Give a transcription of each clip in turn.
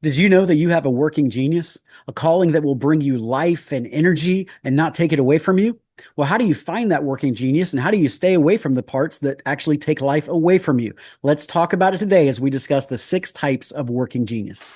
Did you know that you have a working genius, a calling that will bring you life and energy and not take it away from you? Well, how do you find that working genius and how do you stay away from the parts that actually take life away from you? Let's talk about it today as we discuss the 6 types of working genius.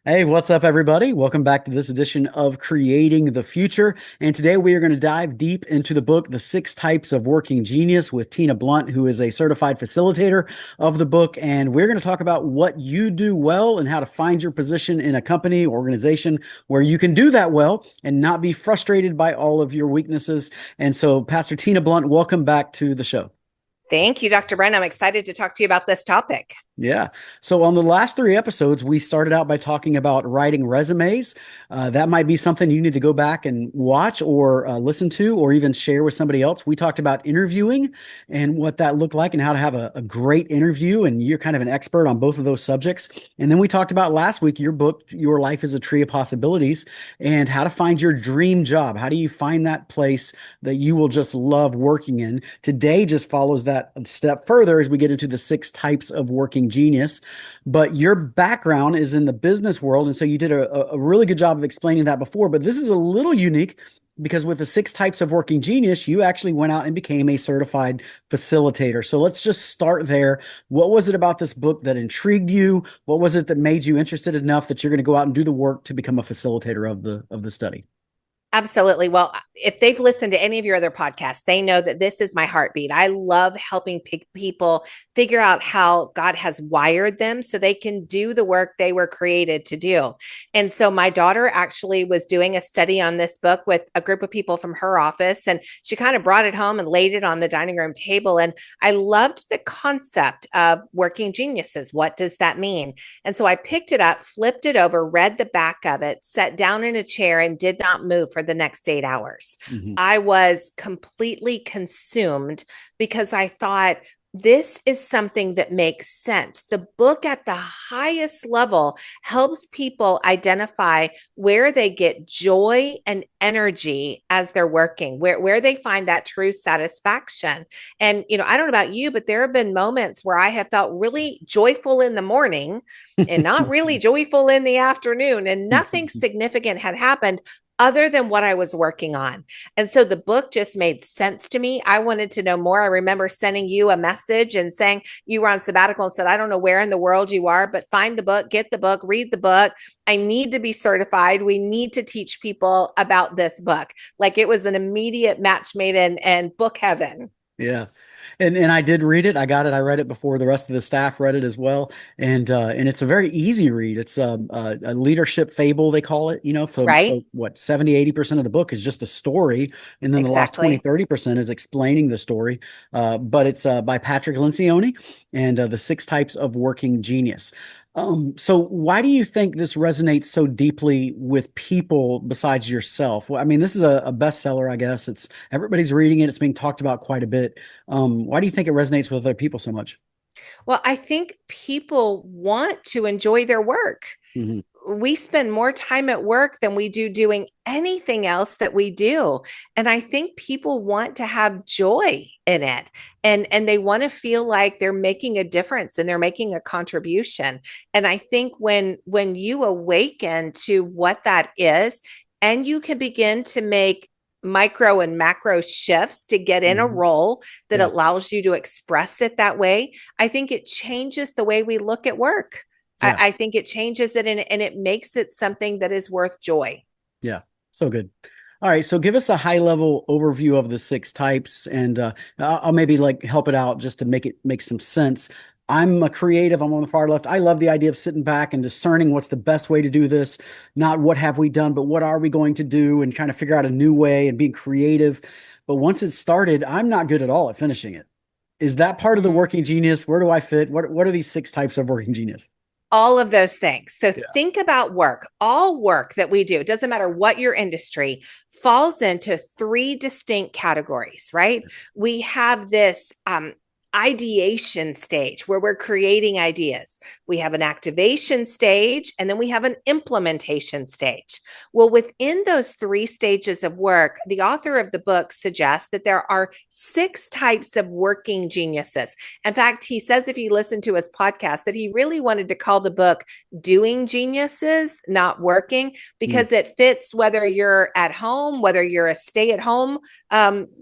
Hey, what's up, everybody? Welcome back to this edition of Creating the Future. And today we are going to dive deep into the book, The 6 Types of Working Genius, with Tina Blount, who is a certified facilitator of the book. And we're going to talk about what you do well and how to find your position in a company or organization where you can do that well and not be frustrated by all of your weaknesses. And so, Pastor Tina Blount, welcome back to the show. Thank you, Dr. Brent. I'm excited to talk to you about this topic. Yeah. So on the last 3 episodes, we started out by talking about writing resumes. That might be something you need to go back and watch or listen to, or even share with somebody else. We talked about interviewing and what that looked like and how to have a great interview. And you're kind of an expert on both of those subjects. And then we talked about last week, your book, Your Life is a Tree of Possibilities, and how to find your dream job. How do you find that place that you will just love working in? Today just follows that a step further as we get into the 6 types of working genius. But your background is in the business world. And so you did a really good job of explaining that before. But this is a little unique because with the 6 types of working genius, you actually went out and became a certified facilitator. So let's just start there. What was it about this book that intrigued you? What was it that made you interested enough that you're going to go out and do the work to become a facilitator of the study? Absolutely. Well, if they've listened to any of your other podcasts, they know that this is my heartbeat. I love helping people figure out how God has wired them so they can do the work they were created to do. And so my daughter actually was doing a study on this book with a group of people from her office, and she kind of brought it home and laid it on the dining room table. And I loved the concept of working geniuses. What does that mean? And so I picked it up, flipped it over, read the back of it, sat down in a chair, and did not move for the next 8 hours. Mm-hmm. I was completely consumed because I thought, this is something that makes sense. The book at the highest level helps people identify where they get joy and energy as they're working, where they find that true satisfaction. And, I don't know about you, but there have been moments where I have felt really joyful in the morning and not really joyful in the afternoon, and nothing significant had happened other than what I was working on. And so the book just made sense to me. I wanted to know more. I remember sending you a message and saying you were on sabbatical and said, I don't know where in the world you are, but find the book, get the book, read the book. I need to be certified. We need to teach people about this book. Like, it was an immediate match made in book heaven. Yeah. And I did read it. I got it. I read it before the rest of the staff read it as well. And it's a very easy read. It's a leadership fable, they call it, so Right? what, 70-80% of the book is just a story. And then the last Exactly. 20-30% is explaining the story. But it's by Patrick Lencioni and the 6 types of working genius. So why do you think this resonates so deeply with people besides yourself? Well, I mean, this is a bestseller, I guess. It's everybody's reading it. It's being talked about quite a bit. Why do you think it resonates with other people so much? Well, I think people want to enjoy their work. Hmm. We spend more time at work than we do doing anything else that we do. And I think people want to have joy in it, and they want to feel like they're making a difference and they're making a contribution. And I think when you awaken to what that is, and you can begin to make micro and macro shifts to get in a Hmm. role that Yeah. allows you to express it that way, I think it changes the way we look at work. I, Yeah. I think it changes it, and it makes it something that is worth joy. Yeah. So good. All right. So give us a high level overview of the 6 types, and I'll maybe like help it out just to make it make some sense. I'm a creative. I'm on the far left. I love the idea of sitting back and discerning what's the best way to do this. Not what have we done, but what are we going to do, and kind of figure out a new way and being creative. But once it's started, I'm not good at all at finishing it. Is that part of the Mhm. working genius? Where do I fit? What are these 6 types of working genius? All of those things. So Yeah. think about work. All work that we do, it doesn't matter what your industry, falls into three distinct categories, right? We have this ideation stage where we're creating ideas. We have an activation stage, and then we have an implementation stage. Well, within those three stages of work, the author of the book suggests that there are 6 types of working geniuses. In fact, he says if you listen to his podcast that he really wanted to call the book Doing Geniuses, Not Working, Mm, because it fits whether you're at home, whether you're a stay-at-home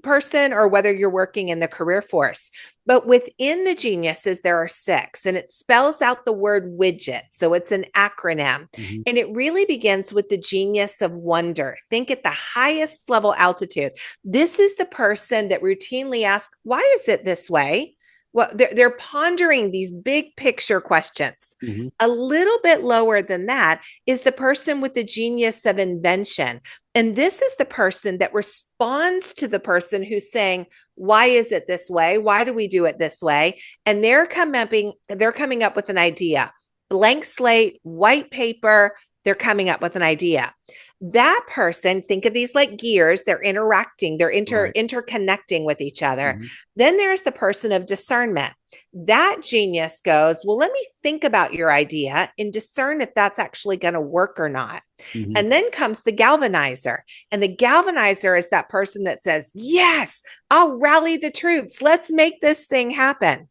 person, or whether you're working in the career force. But within the geniuses, there are 6, and it spells out the word widget. So it's an acronym. mhm, And it really begins with the genius of wonder. Think at the highest level altitude. This is the person that routinely asks, why is it this way? Well, they're pondering these big picture questions. mhm, A little bit lower than that is the person with the genius of invention. And this is the person that responds to the person who's saying, why is it this way? Why do we do it this way? And they're coming up with an idea. Blank slate, white paper, they're coming up with an idea. That person, think of these like gears, they're interacting, they're right. interconnecting with each other. Mhm, Then there's the person of discernment. That genius goes, well, let me think about your idea and discern if that's actually going to work or not. mhm, And then comes the galvanizer. And the galvanizer is that person that says, yes, I'll rally the troops. Let's make this thing happen.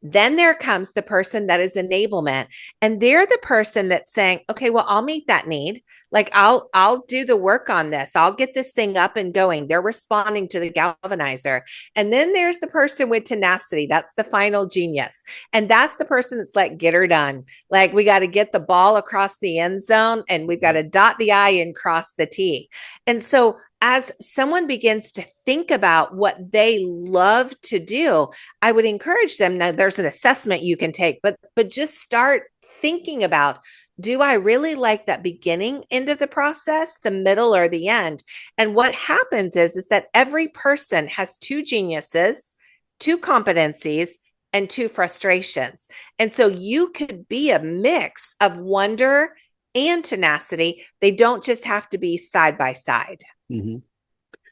Then there comes the person that is enablement, and they're the person that's saying, okay, well, I'll meet that need. Like I'll do the work on this. I'll get this thing up and going. They're responding to the galvanizer. And then there's the person with tenacity. That's the final genius. And that's the person that's like, get her done. Like we got to get the ball across the end zone, and we've got mhm, to dot the I and cross the T. And so as someone begins to think about what they love to do, I would encourage them. Now, there's an assessment you can take, but just start thinking about, do I really like that beginning end of the process, the middle, or the end? And what happens is that every person has 2 geniuses, 2 competencies, and 2 frustrations. And so you could be a mix of wonder and tenacity. They don't just have to be side by side. mhm.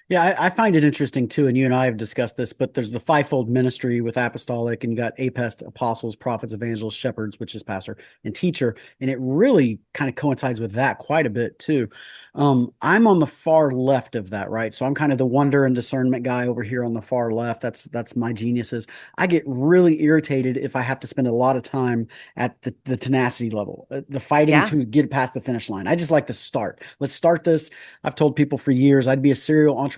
Yeah, I find it interesting too, and you and I have discussed this, but there's the fivefold ministry with apostolic, and you got apest, apostles, prophets, evangelists, shepherds, which is pastor and teacher, and it really kind of coincides with that quite a bit too. I'm on the far left of that, right? So I'm kind of the wonder and discernment guy over here on the far left. That's my geniuses. I get really irritated if I have to spend a lot of time at the tenacity level, the fighting Yeah. to get past the finish line. I just like to start. Let's start this. I've told people for years I'd be a serial entrepreneur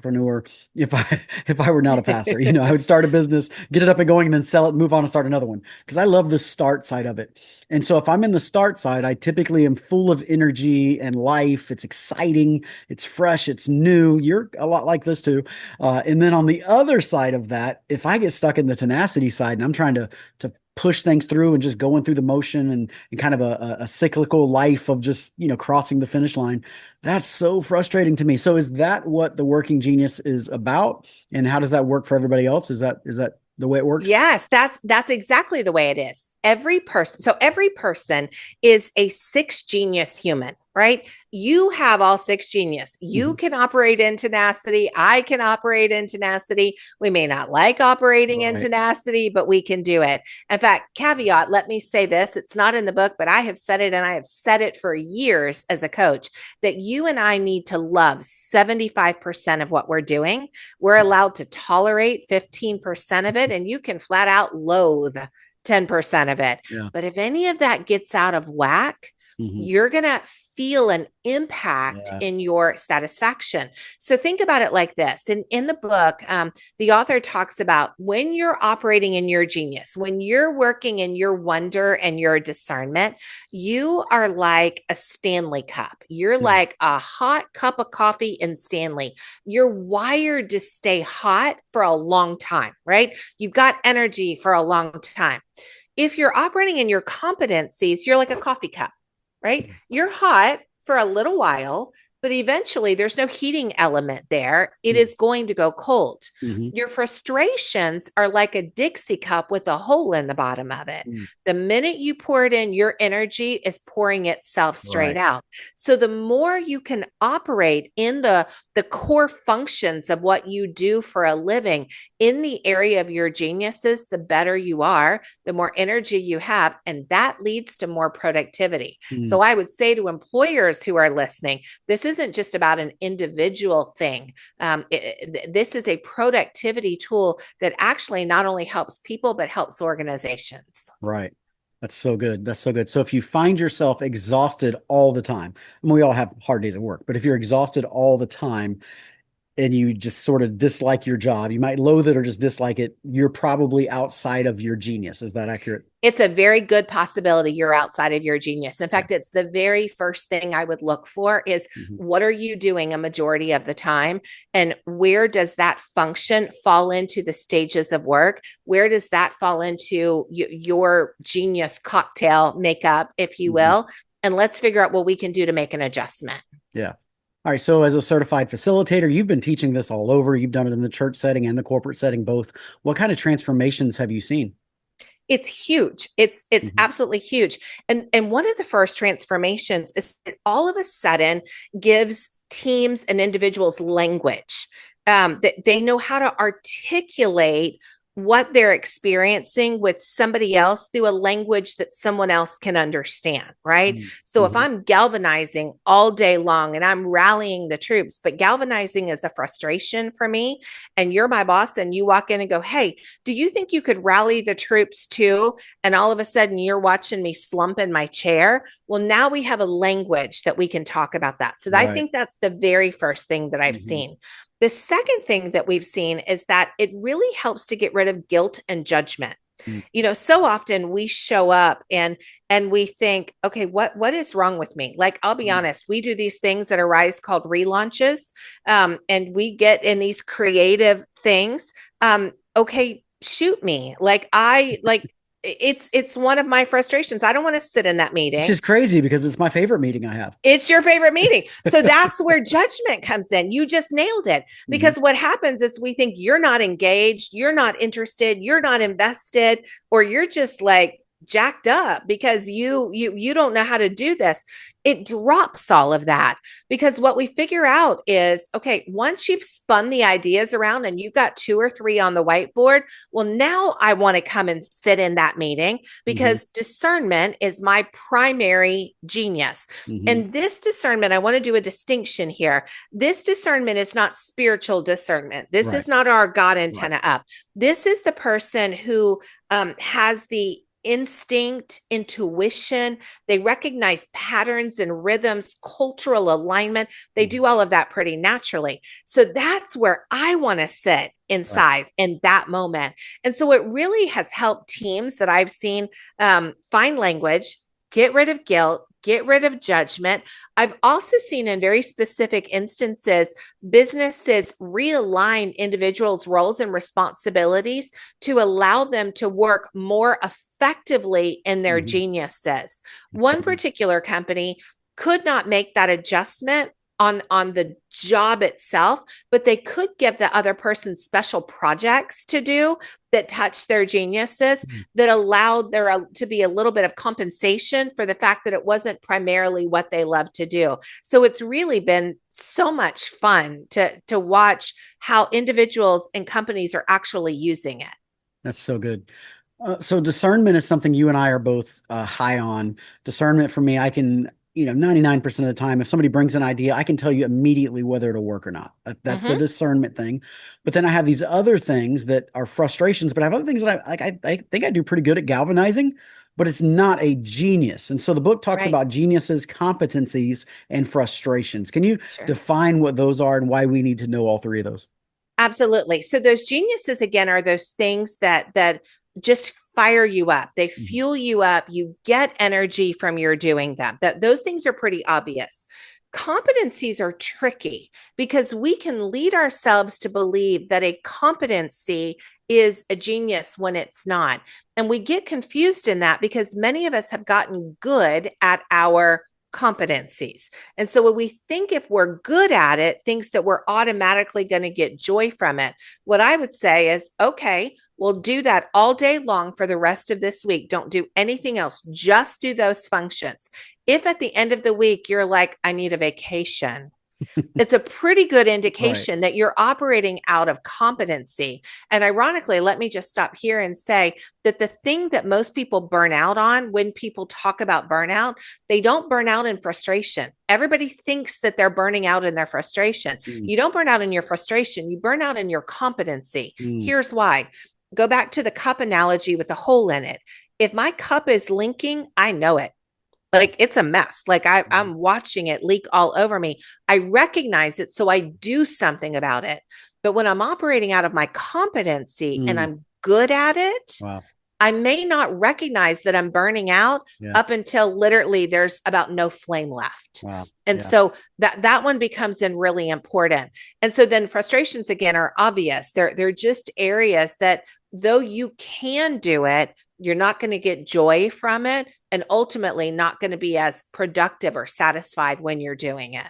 if I if I were not a pastor. I would start a business, get it up and going, and then sell it, and move on and start another one because I love the start side of it. And so if I'm in the start side, I typically am full of energy and life. It's exciting, it's fresh, it's new. You're a lot like this too. And then on the other side of that, if I get stuck in the tenacity side and I'm trying to push things through and just going through the motion and kind of a cyclical life of just crossing the finish line, that's so frustrating to me. So is that what the working genius is about? And how does that work for everybody else? Is that the way it works? Yes, that's exactly the way it is. Every person is a 6 genius human, right? You have all 6 genius. You Mhm. can operate in tenacity. I can operate in tenacity. We may not like operating in Right. tenacity, but we can do it. In fact, caveat, let me say this. It's not in the book, but I have said it, and I have said it for years as a coach, that you and I need to love 75% of what we're doing. We're allowed to tolerate 15% of it, and you can flat out loathe 10% of it. Yeah. But if any of that gets out of whack, Hmm. you're going to feel an impact Yeah. in your satisfaction. So think about it like this. In the book, the author talks about when you're operating in your genius, when you're working in your wonder and your discernment, you are like a Stanley cup. You're Yeah. like a hot cup of coffee in Stanley. You're wired to stay hot for a long time, right? You've got energy for a long time. If you're operating in your competencies, you're like a coffee cup, right? You're hot for a little while, But eventually, there's no heating element there. It Mm, is going to go cold. mhm, Your frustrations are like a Dixie cup with a hole in the bottom of it. mm. The minute you pour it in, your energy is pouring itself straight Right. out. So the more you can operate in the core functions of what you do for a living in the area of your geniuses, the better you are, the more energy you have, and that leads to more productivity. Mm, So I would say to employers who are listening, this isn't just about an individual thing. This is a productivity tool that actually not only helps people, but helps organizations. right. That's so good. That's so good. So if you find yourself exhausted all the time, and we all have hard days at work, but if you're exhausted all the time and you just sort of dislike your job, you might loathe it or just dislike it, you're probably outside of your genius. Is that accurate? It's a very good possibility you're outside of your genius. In Okay. fact, it's the very first thing I would look for is Mhm. what are you doing a majority of the time? And where does that function fall into the stages of work? Where does that fall into your genius cocktail makeup, if you Mhm. will? And let's figure out what we can do to make an adjustment. Yeah. All right. So, as a certified facilitator, you've been teaching this all over. You've done it in the church setting and the corporate setting, both. What kind of transformations have you seen? It's huge. It's Mhm. absolutely huge. And one of the first transformations is it all of a sudden gives teams and individuals language, that they know how to articulate what they're experiencing with somebody else through a language that someone else can understand, right? So if Mhm. I'm galvanizing all day long and I'm rallying the troops, but galvanizing is a frustration for me, and you're my boss and you walk in and go, hey, do you think you could rally the troops too? And all of a sudden you're watching me slump in my chair. Well, now we have a language that we can talk about that. So I Right. think that's the very first thing that I've Mhm. seen. The second thing that we've seen is that it really helps to get rid of guilt and judgment. Mm. So often we show up and we think, okay, what is wrong with me? Like, I'll be Mm. honest, we do these things at Arise called relaunches, and we get in these creative things. Okay, shoot me. It's one of my frustrations. I don't want to sit in that It's meeting. just crazy because it's my favorite meeting I have. It's your favorite meeting. So that's where judgment comes in. You just nailed it. Mhm. Because what happens is we think you're not engaged, you're not interested, you're not invested, or you're just like jacked up because you don't know how to do this. It drops all of that, because what we figure out is, okay, once you've spun the ideas around and you've got two or three on the whiteboard, well, now I want to come and sit in that meeting Mhm. because discernment is my primary genius. Mhm. And this discernment, I want to do a distinction here. This discernment is not spiritual discernment. This Right. is not our God Right. antenna up. This is the person who has the instinct, intuition. They recognize patterns and rhythms, cultural alignment. They Mhm. do all of that pretty naturally. So that's where I want to sit Right. inside in that moment. And so it really has helped teams that I've seen find language, get rid of guilt, get rid of judgment. I've also seen in very specific instances businesses realign individuals' roles and responsibilities to allow them to work more effectively in their Mhm. geniuses. That's so One good. particular company could not make that adjustment on the job itself, but they could give the other person special projects to do that touch their geniuses, Mhm. that allowed there to be a little bit of compensation for the fact that it wasn't primarily what they love to do. So it's really been so much fun to watch how individuals and companies are actually using it. That's so good. So discernment is something you and I are both high on. Discernment for me, I can, 99% of the time, if somebody brings an idea, I can tell you immediately whether it'll work or not. That's the Mm-hmm. discernment thing. But then I have these other things that are frustrations, but I have other things that I like. I think I do pretty good at galvanizing, but it's not a genius. And so the book talks Right. about geniuses, competencies, and frustrations. Can you Sure. define what those are and why we need to know all three of those? Absolutely. So those geniuses again are those things that just fire you up. They Mhm. fuel you up. You get energy from your doing them. That those things are pretty obvious. Competencies are tricky because we can lead ourselves to believe that a competency is a genius when it's not. And we get confused in that because many of us have gotten good at our competencies. And so when we think if we're good at it, thinks that we're automatically going to get joy from it. What I would say is, okay, we'll do that all day long for the rest of this week. Don't do anything else. Just do those functions. If at the end of the week you're like, I need a vacation, it's a pretty good Right. indication that you're operating out of competency. And ironically, let me just stop here and say that the thing that most people burn out on when people talk about burnout, they don't burn out in frustration. Everybody thinks that they're burning out in their frustration. Mm, You don't burn out in your frustration, you burn out in your competency. mm, Here's why. Go back to the cup analogy with the hole in it. If my cup is linking, I know it. Like it's a mess. Like I'm watching it leak all over me. I recognize it, so I do something about it. But when I'm operating out of my competency and mm. I'm good at it, Wow. I may not recognize that I'm burning out Yeah. up until literally there's about no flame left. Wow. And Yeah. so that one becomes in really important. And so then frustrations again are obvious. They're just areas that though you can do it, you're not going to get joy from it and ultimately not going to be as productive or satisfied when you're doing it.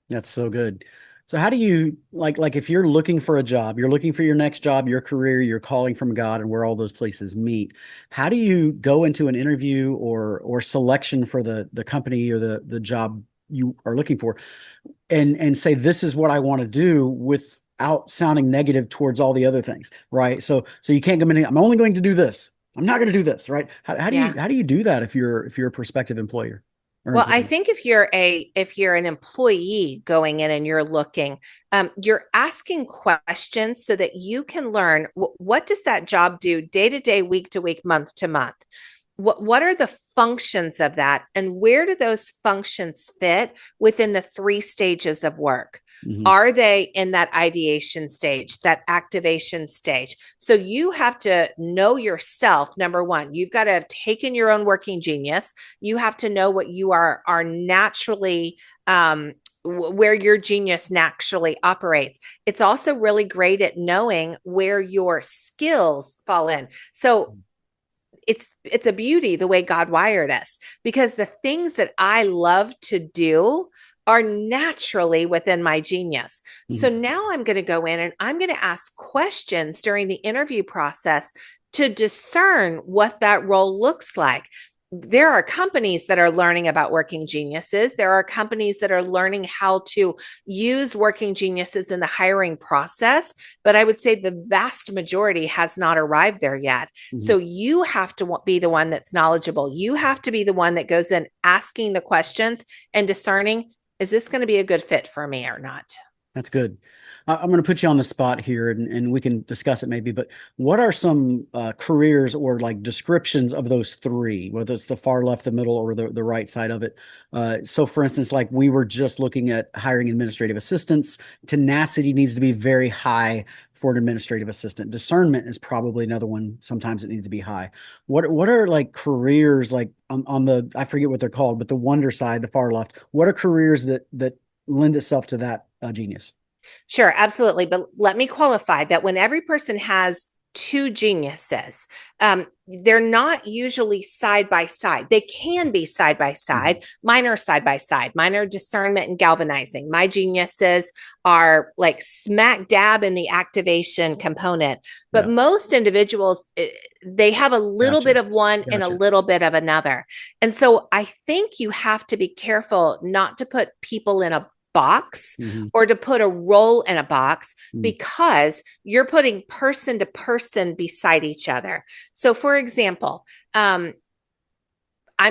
That's so good. So how do you like if you're looking for a job, you're looking for your next job, your career, you're calling from God and where all those places meet. How do you go into an interview or selection for the company or the job you are looking for and say this is what I want to do without sounding negative towards all the other things, right? So you can't come in, I'm only going to do this. I'm not going to do this, right? How do you Yeah. how do you do that if you're a prospective employer or Well, I employee? think if you're an employee going in and you're looking, you're asking questions so that you can learn what does that job do day to day, week to week, month to month. What are the functions of that, and where do those functions fit within the three stages of work? Hmm. Are they in that ideation stage, that activation stage? So you have to know yourself. Number one, you've got to have taken your own working genius. You have to know what you are naturally where your genius naturally operates. It's also really great at knowing where your skills fall in. So it's a beauty the way God wired us, because the things that I love to do are naturally within my genius. So Hmm. now I'm going to go in and I'm going to ask questions during the interview process to discern what that role looks like. There are companies that are learning about working geniuses. There are companies that are learning how to use working geniuses in the hiring process. But I would say the vast majority has not arrived there yet. Hmm. So you have to be the one that's knowledgeable. You have to be the one that goes in asking the questions and discerning, is this going to be a good fit for me or not? That's good. I'm going to put you on the spot here and we can discuss it maybe, but what are some careers or like descriptions of those three, whether it's the far left, the middle, or the right side of it? So, for instance, like we were just looking at hiring administrative assistants, tenacity needs to be very high for an administrative assistant. Discernment is probably another one. Sometimes it needs to be high. What are like careers like on the, I forget what they're called, but the wonder side, the far left, what are careers that lend itself to that genius? Sure, absolutely. But let me qualify that when every person has two geniuses, they're not usually side by side. They can be side by Mhm. side. Mine are side by side. Mine are discernment and galvanizing. My geniuses are like smack dab in the activation component. But Yeah, most individuals, they have a little gotcha, bit of one and a gotcha. little bit of another. And so I think you have to be careful not to put people in a box Hmm. or to put a role in a box, Mm. because you're putting person to person beside each other. So, for example, I'm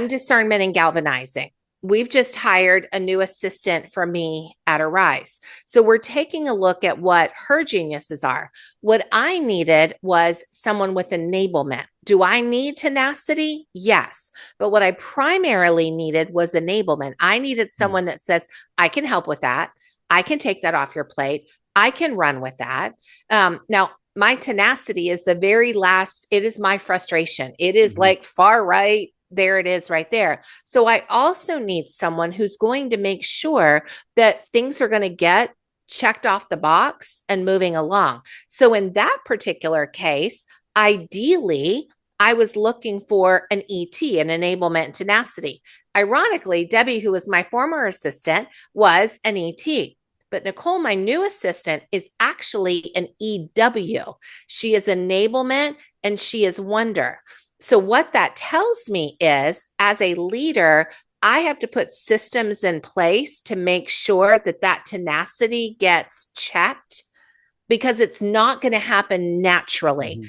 discernment and galvanizing. We've just hired a new assistant for me at Arise. So we're taking a look at what her geniuses are. What I needed was someone with enablement. Do I need tenacity? Yes. But what I primarily needed was enablement. I needed Mm. someone that says, I can help with that. I can take that off your plate. I can run with that. Now, my tenacity is the very last, it is my frustration. It is Mhm. like far right. There it is right there. So I also need someone who's going to make sure that things are going to get checked off the box and moving along. So in that particular case, ideally, I was looking for an ET, an enablement tenacity. Ironically, Debbie, who was my former assistant, was an ET. But Nicole, my new assistant, is actually an EW. She is enablement and she is wonder. So, what that tells me is, as a leader, I have to put systems in place to make sure that that tenacity gets checked because it's not going to happen naturally. Mm-hmm.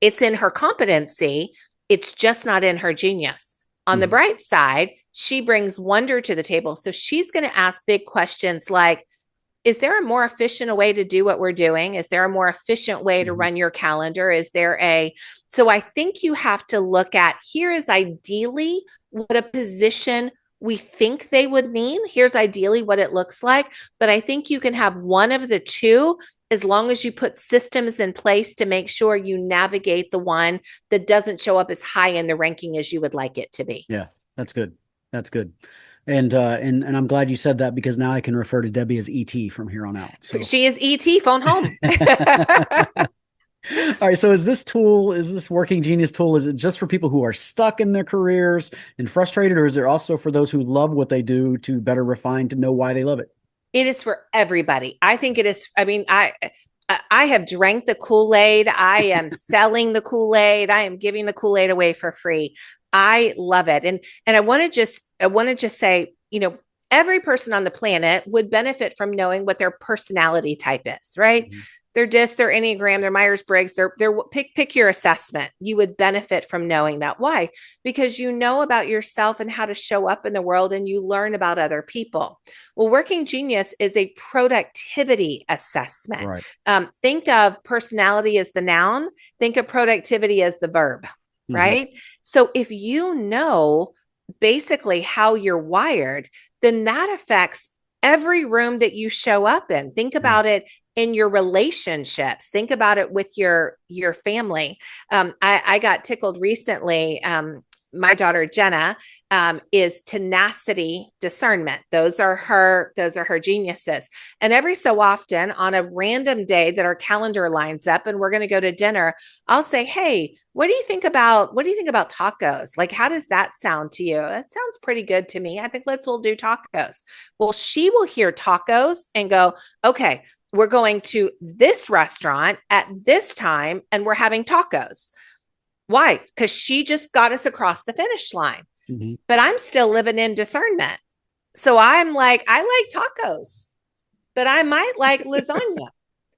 It's in her competency, it's just not in her genius. On the Mm-hmm. bright side, she brings wonder to the table. So she's going to ask big questions like, is there a more efficient way to do what we're doing? Is there a more efficient way to Mm-hmm. run your calendar? Is there a, so I think you have to look at, here is ideally what a position we think they would mean. Here's ideally what it looks like. But I think you can have one of the two as long as you put systems in place to make sure you navigate the one that doesn't show up as high in the ranking as you would like it to be. Yeah, that's good. That's good. And I'm glad you said that because now I can refer to Debbie as ET from here on out. So She is ET, phone home. all right, so is this working genius tool, is it just for people who are stuck in their careers and frustrated, or is it also for those who love what they do to better refine to know why they love it? It is for everybody. I think it is. I mean, I have drank the Kool-Aid. I am selling the Kool-Aid. I am giving the Kool-Aid away for free. I love it. And I want to just say, every person on the planet would benefit from knowing what their personality type is, right? Mhm. Their DISC, their Enneagram, their Myers-Briggs, their pick your assessment. You would benefit from knowing that. Why? Because you know about yourself and how to show up in the world and you learn about other people. Well, Working Genius is a productivity assessment. Right. Think of personality as the noun, think of productivity as the verb, Hmm. right? So if you know basically how you're wired, then that affects every room that you show up in. Think Yeah. about it in your relationships. Think about it with your family. I got tickled recently. My daughter Jenna is tenacity discernment. Those are her geniuses. And every so often, on a random day that our calendar lines up, and we're going to go to dinner, I'll say, "Hey, what do you think about tacos? Like, how does that sound to you? That sounds pretty good to me. I think we'll do tacos." Well, she will hear tacos and go, "Okay, we're going to this restaurant at this time and we're having tacos." Why? Because she just got us across the finish line. Hmm. But I'm still living in discernment. So I'm like, I like tacos, but I might like lasagna.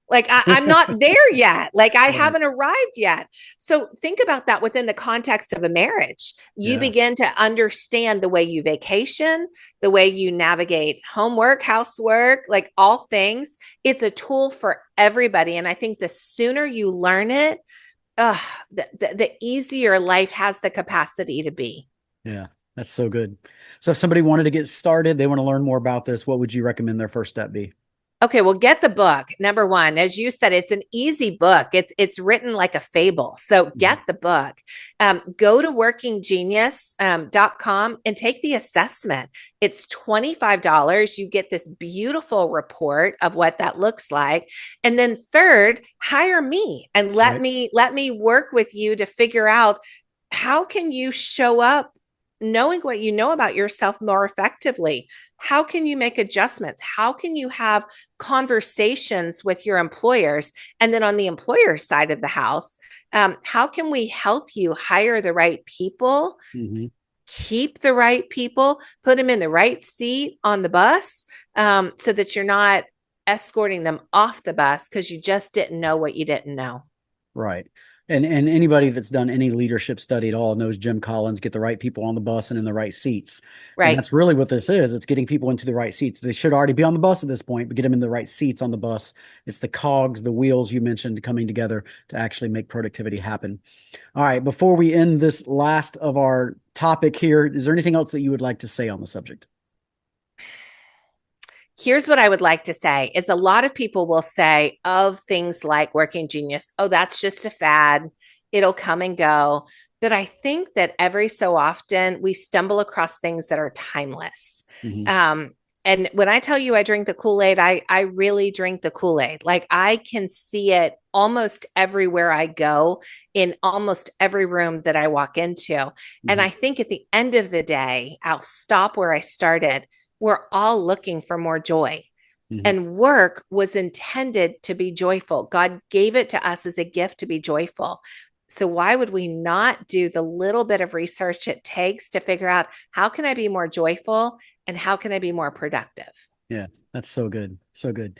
Like I'm not there yet. Like I Right. haven't arrived yet. So think about that within the context of a marriage. You Yeah. begin to understand the way you vacation, the way you navigate homework, housework, like all things. It's a tool for everybody. And I think the sooner you learn it, uh, the easier life has the capacity to be. Yeah. That's so good. So if somebody wanted to get started, they want to learn more about this, what would you recommend their first step be? Okay, well, get the book. Number one, as you said, it's an easy book. It's written like a fable. So Mhm. get the book. Go to workinggenius.com and take the assessment. It's $25. You get this beautiful report of what that looks like. And then third, hire me and let Right. me work with you to figure out how can you show up knowing what you know about yourself more effectively. How can you make adjustments? How can you have conversations with your employers? And then on the employer side of the house, how can we help you hire the right people, Hmm. keep the right people, put them in the right seat on the bus, so that you're not escorting them off the bus because you just didn't know what you didn't know? Right. And anybody that's done any leadership study at all knows Jim Collins, get the right people on the bus and in the right seats. And Right. that's really what this is. It's getting people into the right seats. They should already be on the bus at this point, but get them in the right seats on the bus. It's the cogs, the wheels you mentioned coming together to actually make productivity happen. All right. Before we end this last of our topic here, is there anything else that you would like to say on the subject? Here's what I would like to say is a lot of people will say of things like Working Genius, oh, that's just a fad. It'll come and go. But I think that every so often we stumble across things that are timeless. Hmm. Um, And when I tell you I drink the Kool-Aid, I really drink the Kool-Aid. Like I can see it almost everywhere I go, in almost every room that I walk into. And Mhm. I think at the end of the day, I'll stop where I started. We're all looking for more joy. Mhm. And work was intended to be joyful. God gave it to us as a gift to be joyful. So why would we not do the little bit of research it takes to figure out how can I be more joyful and how can I be more productive? Yeah, that's so good. So good.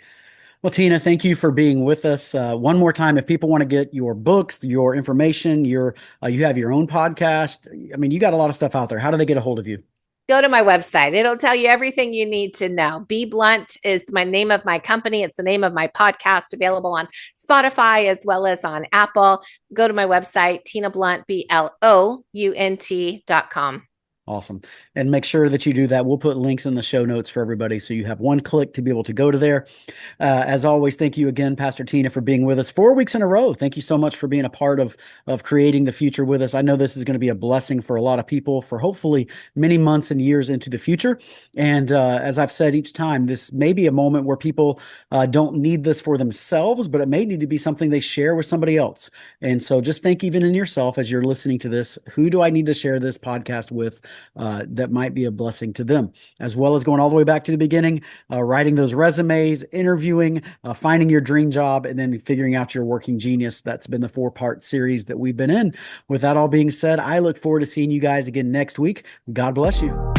Well, Tina, thank you for being with us. One more time, if people want to get your books, your information, you have your own podcast. I mean, you got a lot of stuff out there. How do they get a hold of you? Go to my website. It'll tell you everything you need to know. Be Blunt is my name of my company. It's the name of my podcast, available on Spotify as well as on Apple. Go to my website, Tina Blount, BLOUNT.com. Awesome. And make sure that you do that. We'll put links in the show notes for everybody so you have one click to be able to go to there. As always, thank you again, Pastor Tina, for being with us 4 weeks in a row. Thank you so much for being a part of creating the future with us. I know this is going to be a blessing for a lot of people for hopefully many months and years into the future. And as I've said each time, this may be a moment where people don't need this for themselves, but it may need to be something they share with somebody else. And so just think even in yourself as you're listening to this, who do I need to share this podcast with that might be a blessing to them, as well as going all the way back to the beginning, writing those resumes, interviewing, finding your dream job, and then figuring out your working genius. That's been the 4-part series that we've been in. With that all being said, I look forward to seeing you guys again next week. God bless you.